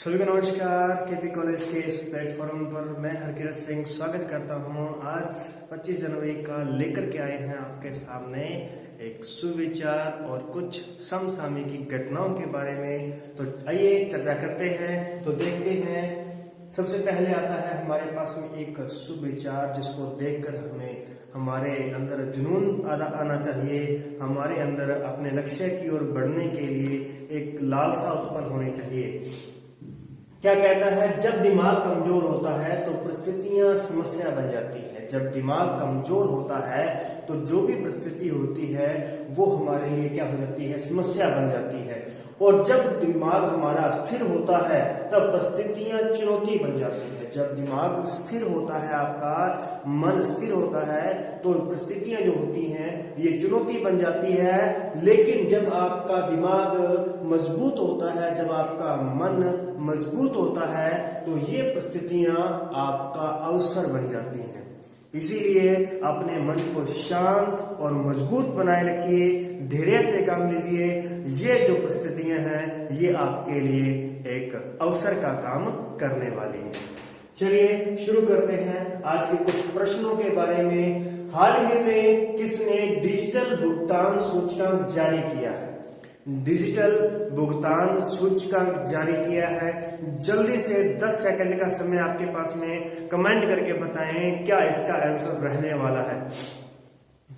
सभी को नमस्कार। केपी कॉलेज के इस प्लेटफॉर्म पर मैं हरकिरत सिंह स्वागत करता हूं। आज 25 जनवरी का लेकर के आए हैं आपके सामने एक सुविचार और कुछ समसामयिक घटनाओं के बारे में। तो आइए चर्चा करते हैं। तो देखते हैं, सबसे पहले आता है हमारे पास में एक सुविचार जिसको देखकर हमें हमारे अंदर जुनून आना चाहिए, हमारे अंदर अपने लक्ष्य की ओर बढ़ने के लिए एक लालसा उत्पन्न होनी चाहिए। क्या कहता है, जब दिमाग कमजोर होता है तो परिस्थितियां समस्या बन जाती है। जब दिमाग कमजोर होता है तो जो भी परिस्थिति होती है वो हमारे लिए क्या हो जाती है, समस्या बन जाती है। और जब दिमाग हमारा स्थिर होता है तब परिस्थितियां चुनौती बन जाती है। जब दिमाग स्थिर होता है, आपका मन स्थिर होता है, तो परिस्थितियां जो होती हैं ये चुनौती बन जाती है। लेकिन जब आपका दिमाग मजबूत होता है, जब आपका मन मजबूत होता है, तो ये परिस्थितियां आपका अवसर बन जाती हैं। इसीलिए अपने मन को शांत और मजबूत बनाए रखिए, धैर्य से काम लीजिए। ये जो परिस्थितियां हैं ये आपके लिए एक अवसर का काम करने वाली हैं। चलिए शुरू करते हैं आज के कुछ प्रश्नों के बारे में। हाल ही में किसने डिजिटल भुगतान सूचकांक जारी किया है? डिजिटल भुगतान सूचकांक जारी किया है। जल्दी से 10 सेकंड का समय आपके पास में कमेंट करके बताएं क्या इसका आंसर रहने वाला है।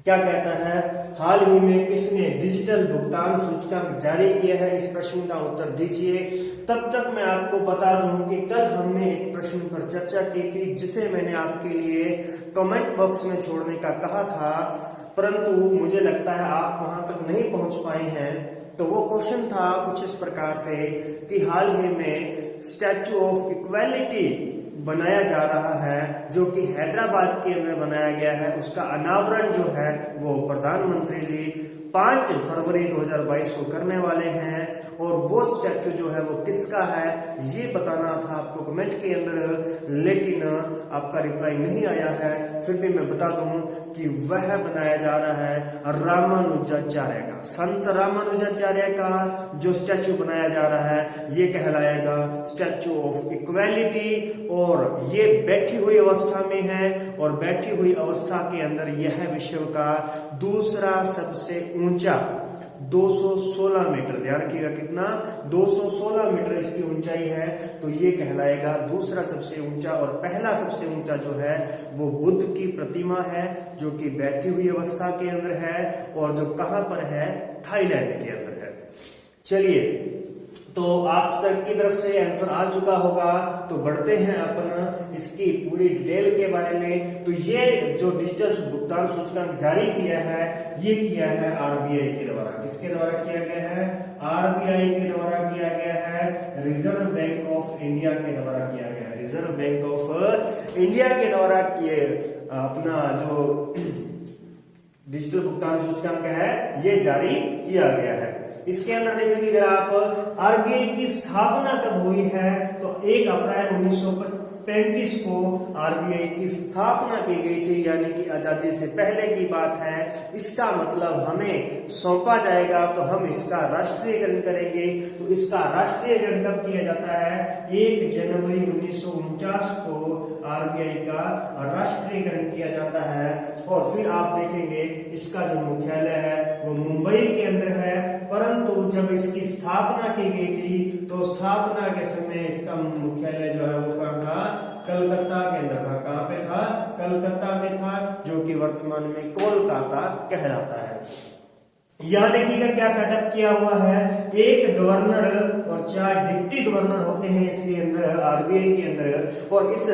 क्या कहता है, हाल ही में किसने डिजिटल भुगतान सूचकांक जारी किया है? इस प्रश्न का उत्तर दीजिए। तब तक मैं आपको बता दूं कि कल हमने एक प्रश्न पर चर्चा की थी जिसे मैंने आपके लिए कमेंट बॉक्स में छोड़ने का कहा था, परंतु मुझे लगता है आप वहां तक नहीं पहुंच पाए हैं। तो वो क्वेश्चन था कुछ इस प्रकार से कि हाल ही में स्टैचू ऑफ इक्वालिटी बनाया जा रहा है जो कि हैदराबाद के अंदर बनाया गया है। उसका अनावरण जो है वो प्रधानमंत्री जी 5 फरवरी 2022 को करने वाले हैं। और वो स्टैचू जो है वो किसका है ये बताना था आपको कमेंट के अंदर, लेकिन आपका रिप्लाई नहीं आया है। फिर भी मैं बता दूं कि वह बनाया जा रहा है रामानुजाचार्य का, संत रामानुजाचार्य का जो स्टैचू बनाया जा रहा है ये कहलाएगा स्टैचू ऑफ इक्वालिटी। और ये बैठी हुई अवस्था में है और बैठी हुई अवस्था के अंदर यह विश्व का दूसरा सबसे ऊंचा 216 मीटर, ध्यान रखिएगा कितना, 216 मीटर इसकी ऊंचाई है। तो ये कहलाएगा दूसरा सबसे ऊंचा। और पहला सबसे ऊंचा जो है वो बुद्ध की प्रतिमा है जो कि बैठी हुई अवस्था के अंदर है और जो कहां पर है, थाईलैंड के अंदर है। चलिए, तो आप सबकी तरफ से आंसर आ चुका होगा। तो बढ़ते हैं अपन इसकी पूरी डिटेल के बारे में। तो ये जो डिजिटल भुगतान सूचकांक जारी किया है ये किया है आरबीआई के द्वारा। किसके द्वारा किया गया है? आरबीआई के द्वारा किया गया है, रिजर्व बैंक ऑफ इंडिया के द्वारा किया गया है। रिजर्व बैंक ऑफ इंडिया के द्वारा किए अपना जो डिजिटल भुगतान सूचकांक है ये जारी किया गया है। इसके अंदर देखिए जरा आप, आरबीआई की स्थापना कब हुई है? तो 1 अप्रैल 1935 को आरबीआई की स्थापना की गई थी, यानी कि आजादी से पहले की बात है। इसका मतलब हमें सौंपा जाएगा तो हम इसका राष्ट्रीयकरण करेंगे। तो इसका राष्ट्रीयकरण कब किया जाता है? 1 जनवरी 1949 को आरबीआई का राष्ट्रीयकरण किया जाता है। और फिर आप देखेंगे इसका जो मुख्यालय है वो मुंबई के अंदर है। परंतु जब इसकी स्थापना की गई थी तो स्थापना के समय इसका मुख्यालय जो है वो कहाँ था? कलकत्ता के अंदर था। कहाँ पे था? कलकत्ता में था, जो कि वर्तमान में कोलकाता कहलाता है। यहां देखिएगा क्या सेटअप किया हुआ है, एक गवर्नर और 4 डिप्टी गवर्नर होते हैं इसके अंदर, आरबीआई के अंदर। और इस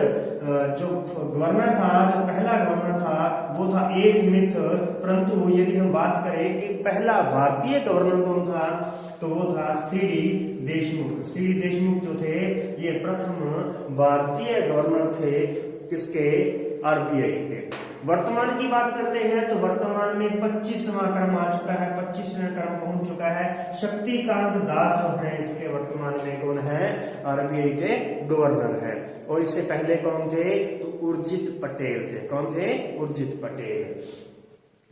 जो गवर्नर था, जो पहला गवर्नर था वो था ए स्मिथ। परंतु यदि हम बात करें कि पहला भारतीय गवर्नर कौन था तो वो था सीडी देशमुख। सीडी देशमुख जो थे ये प्रथम भारतीय गवर्नर थे किसके? आरबीआई के। वर्तमान की बात करते हैं तो वर्तमान में 25वां क्रम आ चुका है, 25वां क्रम पहुंच चुका है। शक्तिकांत दास जो है इसके वर्तमान में कौन है? आरबीआई के गवर्नर है। और इससे पहले कौन थे? तो उर्जित पटेल थे। कौन थे? उर्जित पटेल।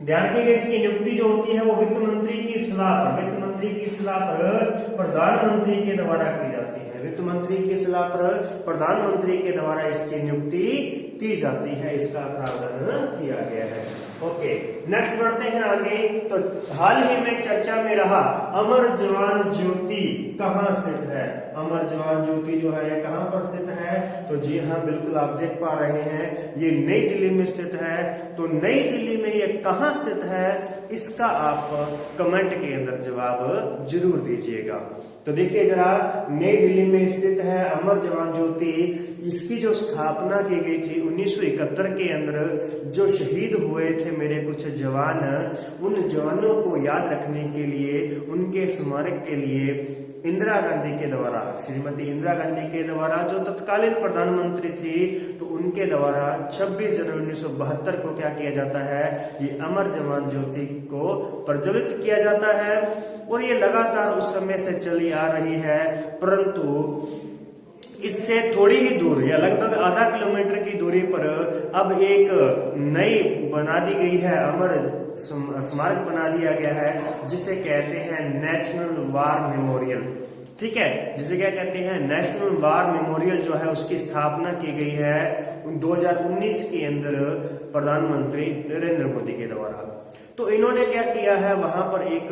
ध्यान रखिएगा इसकी नियुक्ति जो होती है वो वित्त मंत्री की सलाह पर, वित्त मंत्री की सलाह पर प्रधानमंत्री के द्वारा की जाती है। है। वित्त मंत्री की सलाह पर प्रधानमंत्री के द्वारा इसकी नियुक्ति की जाती है, इसका प्रावधान किया गया है। ओके, नेक्स्ट बढ़ते हैं आगे। तो हाल ही में चर्चा में रहा अमर जवान ज्योति कहाँ स्थित है? अमर जवान ज्योति जो है कहाँ पर स्थित है? तो जी हाँ, बिल्कुल आप देख पा रहे हैं, ये नई दिल्ली में स्थित है। तो नई दिल्ली में ये कहाँ स्थित है, इसका आप कमेंट के अंदर जवाब जरूर दीजिएगा। तो देखिए जरा, नई दिल्ली में स्थित है अमर जवान ज्योति। इसकी जो स्थापना की गई थी 1971 के अंदर, जो शहीद हुए थे मेरे कुछ जवान, उन जवानों को याद रखने के लिए, उनके स्मारक के लिए इंदिरा गांधी के द्वारा, श्रीमती इंदिरा गांधी के द्वारा जो तत्कालीन प्रधानमंत्री थी, तो उनके द्वारा 26 जनवरी 1972 को क्या किया जाता है, ये अमर जवान ज्योति को प्रज्वलित किया जाता है। और ये लगातार उस समय से चली आ रही है, परंतु इससे थोड़ी ही दूर या लगभग आधा किलोमीटर की दूरी पर अब एक नई बना दी गई है, अमर स्मारक बना दिया गया है, जिसे कहते हैं नेशनल वार मेमोरियल। ठीक है, जिसे क्या कहते हैं, नेशनल वार मेमोरियल जो है उसकी स्थापना की गई है 2019 के अंदर प्रधानमंत्री नरेंद्र मोदी के द्वारा। तो इन्होंने क्या किया है, वहां पर एक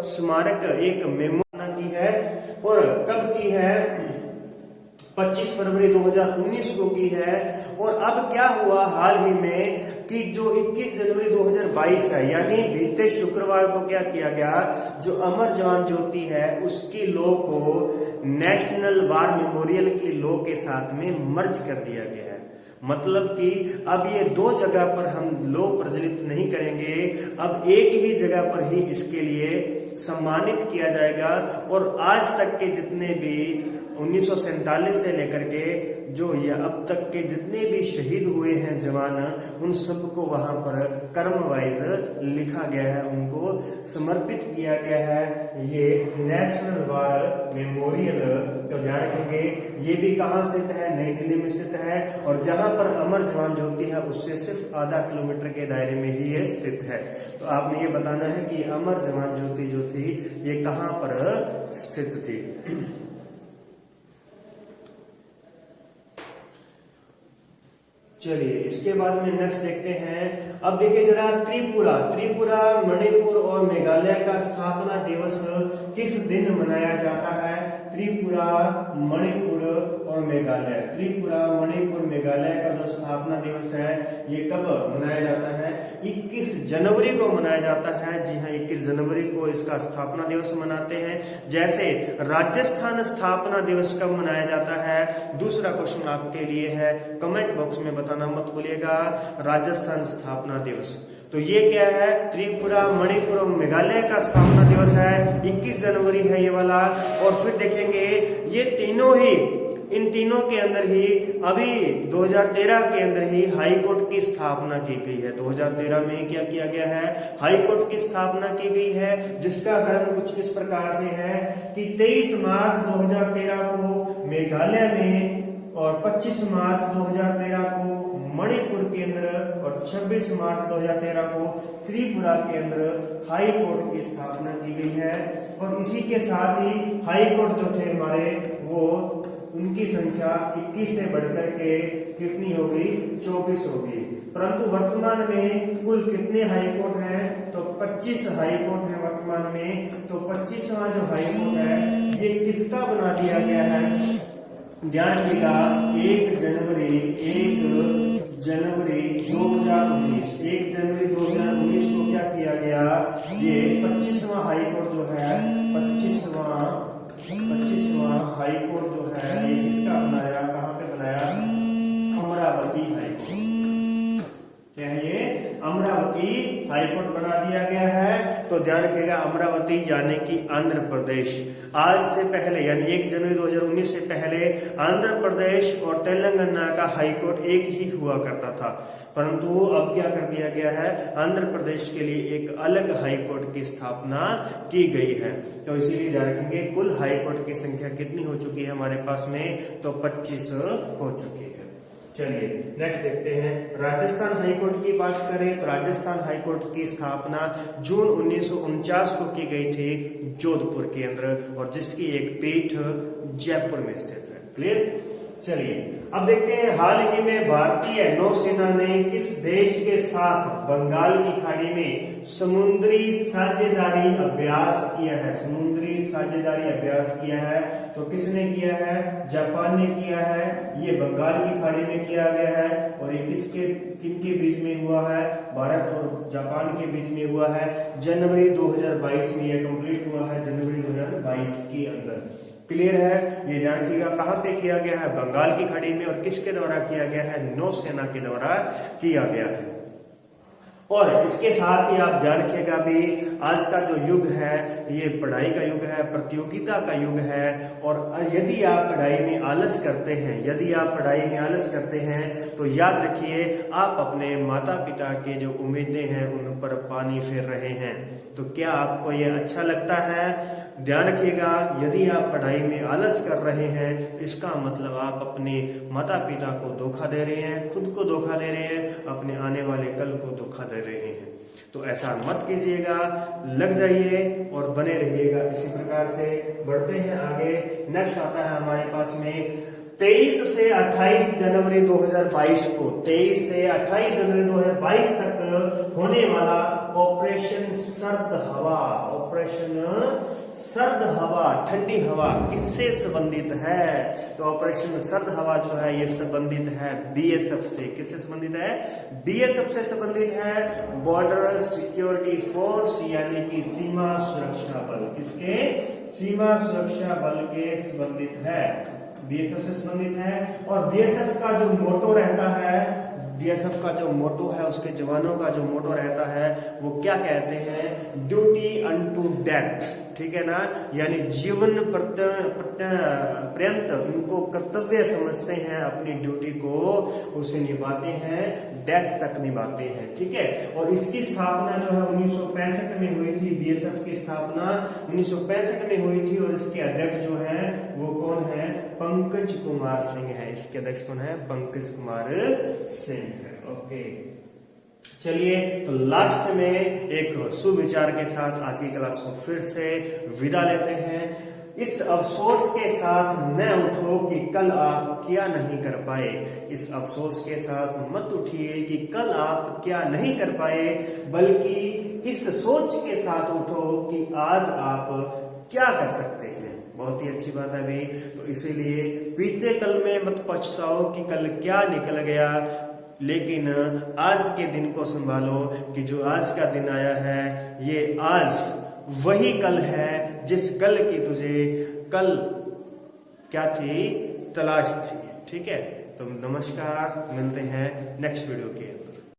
स्मारक, एक मेमोरियल की है। और कब की है, 25 फरवरी 2019 को की है। और अब क्या हुआ हाल ही में कि जो 21 जनवरी 2022 है, यानी बीते शुक्रवार को क्या किया गया, जो अमर जवान ज्योति है उसकी लॉ को नेशनल वार मेमोरियल की लॉ के साथ में मर्ज कर दिया गया है। मतलब कि अब ये दो जगह पर हम लॉ प्रज्वलित नहीं करेंगे, अब एक ही जगह पर ही इसके लिए सम्मानित किया जाएगा। और आज तक के जितने भी 1947 से लेकर के जो ये अब तक के जितने भी शहीद हुए हैं जवान, उन सबको वहां पर कर्म वाइज लिखा गया है, उनको समर्पित किया गया है ये नेशनल वार मेमोरियल। तो ध्यान रखेंगे, ये भी कहाँ स्थित है, नई दिल्ली में स्थित है। और जहां पर अमर जवान ज्योति है उससे सिर्फ आधा किलोमीटर के दायरे में ही ये स्थित है। तो आपने ये बताना है कि अमर जवान ज्योति जो थी ये कहाँ पर स्थित थी। चलिए इसके बाद में नेक्स्ट देखते हैं। अब देखिए जरा, त्रिपुरा, मणिपुर और मेघालय का स्थापना दिवस किस दिन मनाया जाता है? त्रिपुरा, मणिपुर और मेघालय, त्रिपुरा, मणिपुर, मेघालय का जो स्थापना दिवस है ये कब मनाया जाता है? 21 जनवरी को मनाया जाता है। जी हाँ, 21 जनवरी को इसका स्थापना दिवस मनाते हैं। जैसे राजस्थान स्थापना दिवस कब मनाया जाता है? दूसरा क्वेश्चन आपके लिए है, कमेंट बॉक्स में बताना मत भूलिएगा, राजस्थान स्थापना दिवस। तो ये क्या है, त्रिपुरा, मणिपुर और मेघालय का स्थापना दिवस है, 21 जनवरी है ये वाला। और फिर देखेंगे ये तीनों ही, इन तीनों के अंदर ही अभी 2013 के अंदर ही हाई कोर्ट की स्थापना की गई है। 2013 में क्या किया गया है, हाई कोर्ट की स्थापना की गई है, जिसका कारण कुछ इस प्रकार से है कि 23 मार्च 2013 को मेघालय में और 25 मार्च 2013 को मणिपुर के अंदर और 26 मार्च 2013 को त्रिपुरा के अंदर हाई कोर्ट की स्थापना की गई है। और इसी के साथ ही हाई कोर्ट जो थे हमारे, वो उनकी संख्या 21 से बढ़कर के कितनी हो गई, 24 हो गई। परंतु वर्तमान में कुल कितने हाई कोर्ट हैं? तो 25 हाई कोर्ट है वर्तमान में। तो 25वां जो हाई कोर्ट है ये किसका बना दिया गया है? ध्यान रखिएगा, 1 जनवरी 2019 को क्या किया गया, ये 25वां हाई कोर्ट जो है, 25वां हाई कोर्ट जो है ये किसका बनाया, कहाँ पे बनाया? Amravati high court. क्या है ये? अमरावती हाई कोर्ट बना दिया गया है। तो ध्यान रखिएगा, अमरावती यानी कि आंध्र प्रदेश। आज से पहले यानी 1 जनवरी 2019 से पहले आंध्र प्रदेश और तेलंगाना का हाई कोर्ट एक ही हुआ करता था, परंतु अब क्या कर दिया गया है, आंध्र प्रदेश के लिए एक अलग हाई कोर्ट की स्थापना की गई है। तो इसीलिए ध्यान रखेंगे, कुल हाई कोर्ट की संख्या कितनी हो चुकी है हमारे पास में? तो 25 हो चुकी है। चलिए नेक्स्ट देखते हैं। राजस्थान हाईकोर्ट की बात करें तो राजस्थान हाईकोर्ट की स्थापना जून 1949 को की गई थी जोधपुर के अंदर, और जिसकी एक पीठ जयपुर में स्थित है। क्लियर। चलिए अब देखते हैं, हाल ही में भारतीय नौसेना ने किस देश के साथ बंगाल की खाड़ी में समुद्री साझेदारी अभ्यास किया है? समुद्री साझेदारी अभ्यास किया है, तो किसने किया है? जापान ने किया है। ये बंगाल की खाड़ी में किया गया है, और ये किनके बीच में हुआ है? भारत और जापान के बीच में हुआ है। जनवरी 2022 में यह कंप्लीट हुआ है, जनवरी 2022 के अंदर। क्लियर है। ये ध्यान रखिएगा, कहां पे किया गया है? बंगाल की खाड़ी में। और किसके द्वारा किया गया है? नौसेना के द्वारा किया गया है। और इसके साथ ही आप ध्यान रखिएगा भी, आज का जो युग है ये पढ़ाई का युग है, प्रतियोगिता का युग है। और यदि आप पढ़ाई में आलस करते हैं, तो याद रखिए आप अपने माता पिता के जो उम्मीदें हैं उन पर पानी फेर रहे हैं। तो क्या आपको ये अच्छा लगता है? ध्यान रखिएगा, यदि आप पढ़ाई में आलस कर रहे हैं तो इसका मतलब आप अपने माता पिता को धोखा दे रहे हैं, खुद को धोखा दे रहे हैं, अपने आने वाले कल को धोखा दे रहे हैं। तो ऐसा मत कीजिएगा, लग जाइए और बने रहिएगा। इसी प्रकार से बढ़ते हैं आगे। नेक्स्ट आता है हमारे पास में 23 से 28 जनवरी 2022 को, 23 से 28 जनवरी 2022 तक होने वाला ऑपरेशन सर्द हवा, ऑपरेशन सर्द हवा, ठंडी हवा किससे संबंधित है? तो ऑपरेशन सर्द हवा जो है ये संबंधित है बीएसएफ से। किससे संबंधित है? बीएसएफ से संबंधित है। बॉर्डर सिक्योरिटी फोर्स यानी कि सीमा सुरक्षा बल। किसके? सीमा सुरक्षा बल के संबंधित है, बीएसएफ से संबंधित है। और बीएसएफ का जो मोटो रहता है, बीएसएफ का जो मोटो है, उसके जवानों का जो मोटो रहता है वो क्या कहते हैं? Duty unto death. ठीक है ना, यानी जीवन पर्यंत उनको कर्तव्य समझते हैं, अपनी ड्यूटी को उसे निभाते हैं, डेथ तक निभाते हैं। ठीक है। और इसकी स्थापना जो है 1965 में हुई थी। बीएसएफ की स्थापना 1965 में हुई थी, और इसके अध्यक्ष जो है वो कौन है? पंकज कुमार सिंह है। इसके अध्यक्ष कौन है? पंकज कुमार सिंह है। ओके, चलिए तो लास्ट में एक सुविचार के साथ आज की क्लास को फिर से विदा लेते हैं। इस अफसोस के साथ न उठो कि कल आप क्या नहीं कर पाए। इस अफसोस के साथ मत उठिए कि कल आप क्या नहीं कर पाए, बल्कि इस सोच के साथ उठो कि आज आप क्या कर सकते हैं। बहुत ही अच्छी बात है भाई। तो इसीलिए बीते कल में मत पछताओ कि कल क्या निकल गया, लेकिन आज के दिन को संभालो कि जो आज का दिन आया है ये आज वही कल है जिस कल की तुझे कल क्या थी? तलाश थी। ठीक है। तो नमस्कार, मिलते हैं नेक्स्ट वीडियो के अंदर।